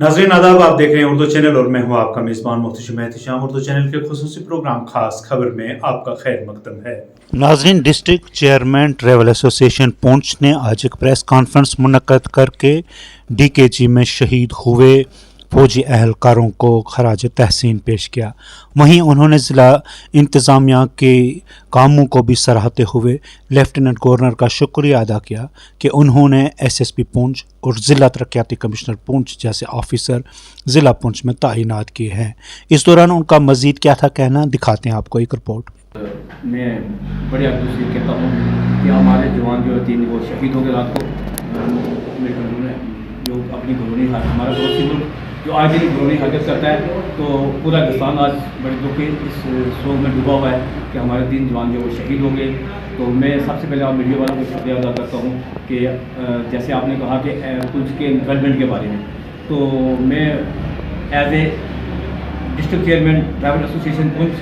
नाज़रीन आदाब, आप देख रहे हैं उर्दू चैनल और मैं हूं आपका मेज़बान मुहतशिम एहतिशाम। उर्दू चैनल के खुसूसी प्रोग्राम खास खबर में आपका खैर मकदम है। नाज़रीन, district chairman travel association Poonch ने आज एक प्रेस कॉन्फ्रेंस मुनक्कद करके DKG में शहीद हुए फौजी अहलकारों को खराज तहसीन पेश किया। वहीं उन्होंने ज़िला इंतज़ामिया के कामों को भी सराहते हुए लेफ्टिनेंट गवर्नर का शुक्रिया अदा किया कि उन्होंने SSP पुंछ और ज़िला तरक्याती कमिश्नर पुंछ जैसे ऑफिसर ज़िला पुंछ में तैनात किए हैं। इस दौरान उनका मज़ीद क्या था कहना, दिखाते हैं आपको एक रिपोर्ट। मैं बड़े अफसोस से कहता हूँ कि हमारे जवान जो तीन वो शहीद हो गए रात को जो अपनी घरोनी हमारा पड़ोसी मुल्क जो आज दिन घरोनी हरकत करता है, तो पूरा हिंदुस्तान आज बड़े दुख के इस शोक में डूबा हुआ है कि हमारे तीन जवान जो वो शहीद हो गए। तो मैं सबसे पहले आप मीडिया वालों को शुक्रिया अदा करता हूँ कि जैसे आपने कहा कि पुलिस के इन्वॉल्वमेंट के बारे में, तो मैं as a district chairman travel association Poonch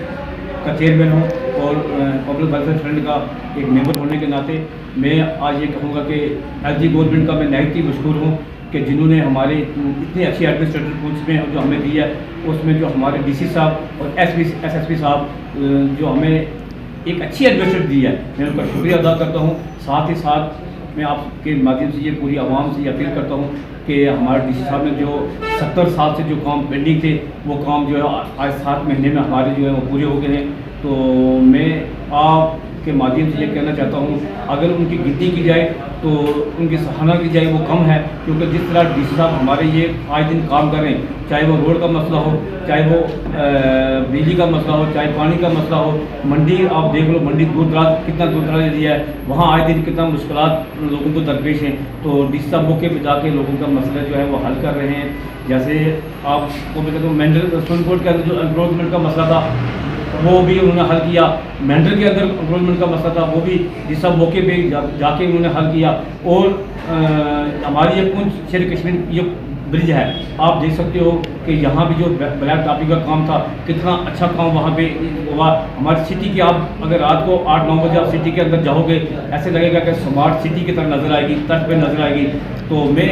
का चेयरमैन हूँ और पब्लिक वेलफेयर फ्रंट का एक मेंबर होने के नाते मैं आज ये कहूँगा कि LG गवर्नमेंट का मैं नहायत ही मशहूर हूँ कि जिन्होंने हमारे इतनी अच्छी एडमिनिस्ट्रेटिव पुंछ में जो हमें दी है, उसमें जो हमारे DC साहब और SSP साहब जो हमें एक अच्छी एडमिनिस्ट्रेट दी है, मैं उनका शुक्रिया अदा करता हूँ। साथ ही साथ मैं आपके माध्यम से ये पूरी आवाम से अपील करता हूँ कि हमारे DC साहब ने जो 70 साल से जो काम पेंडिंग थे, वो काम जो है आज 7 महीने में हमारे जो है वो पूरे हो गए हैं। तो मैं आपके माध्यम से ये कहना चाहता हूँ, अगर उनकी गिनती की जाए तो उनकी सराहना की जाए वो कम है, क्योंकि जिस तरह DC साहब हमारे ये आज दिन काम कर रहे हैं, चाहे वो रोड का मसला हो, चाहे वो बिजली का मसला हो, चाहे पानी का मसला हो, मंडी आप देख लो, मंडी दूर दराज कितना दूर दराज एरिया है, वहाँ आज दिन कितना मुश्किलात लोगों को दरपेश हैं। तो DC साहब मौके पर जाके लोगों का मसला जो है वो हल कर रहे हैं। जैसे आपको मैं कहता हूँ मेंटल सुप्रीम कोर्ट के अंदर जो एनक्रोचमेंट का मसला था वो भी उन्होंने हल किया, मेंटल के अंदर एनक्रोचमेंट का मसला था वो भी जिस सब मौके पे जाके उन्होंने हल किया। और हमारी ये पुंछ शेर कश्मीर ये ब्रिज है, आप देख सकते हो कि यहाँ भी जो ब्लैक टॉपिक का काम था, कितना अच्छा काम वहाँ पे हुआ। हमारी सिटी की आप अगर रात को 8-9 बजे आप सिटी के अंदर जाओगे, ऐसे लगेगा कि स्मार्ट सिटी की तरह नज़र आएगी, तट पे नज़र आएगी। तो मैं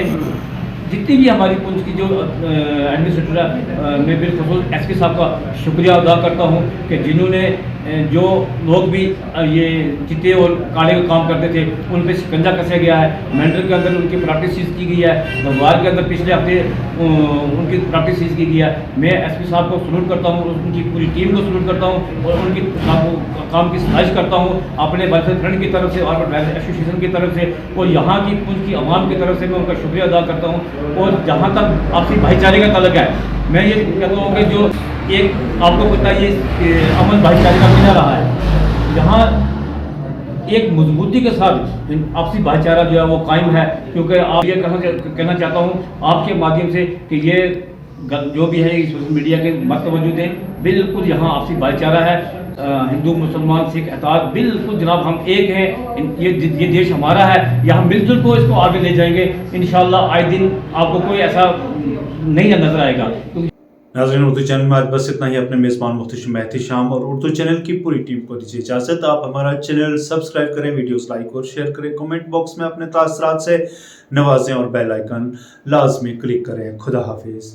जितनी भी हमारी पुंछ की जो एडमिनिस्ट्रेटर है, मैं बिलखुसूस SP साहब का शुक्रिया अदा करता हूँ कि जिन्होंने जो लोग भी ये चिट्टे और काले का काम करते थे उन पर शिकंजा कसा गया है, मेंटल के अंदर उनकी प्रैक्टिस सीज की गई है, गंगवार के अंदर पिछले हफ्ते उनकी प्रैक्टिस सीज की गई है। मैं SP साहब को सलूट करता हूँ, उनकी पूरी टीम को सलूट करता हूँ और उनकी काम की सराहना करता हूँ अपने वेलफेयर फ्रंट की तरफ से और वेलफेयर एसोसिएशन की तरफ से, और यहाँ की पुंछ की आवाम की तरफ से मैं उनका शुक्रिया अदा करता हूँ। और जहाँ तक आपसी भाईचारे का ताल्लुक है, मैं ये कहता हूँ कि जो एक आपको पता है ये अमन भाईचारे का मिला रहा है, यहाँ एक मजबूती के साथ आपसी भाईचारा जो है वो कायम है। क्योंकि आप ये कहना चाहता हूँ आपके माध्यम से कि ये जो भी है सोशल मीडिया के मत मौजूद हैं, बिल्कुल यहाँ आपसी भाईचारा है। हिंदू मुसलमान सिख एतवार बिल्कुल जनाब हम एक हैं, ये देश हमारा है, यहाँ मिलजुल को इसको आगे ले जाएंगे इंशाल्लाह। आए दिन आपको कोई ऐसा नहीं नजर आएगा। नाज़रीन, उर्दू चैनल में आज बस इतना ही। अपने मेज़बान मुहतशिम एहतिशाम और उर्दू चैनल की पूरी टीम को दीजिए इजाज़त। आप हमारा चैनल सब्सक्राइब करें, वीडियोस लाइक और शेयर करें, कमेंट बॉक्स में अपने तासरात से नवाजें और बेल आइकन लाजमी क्लिक करें। खुदा हाफिज़।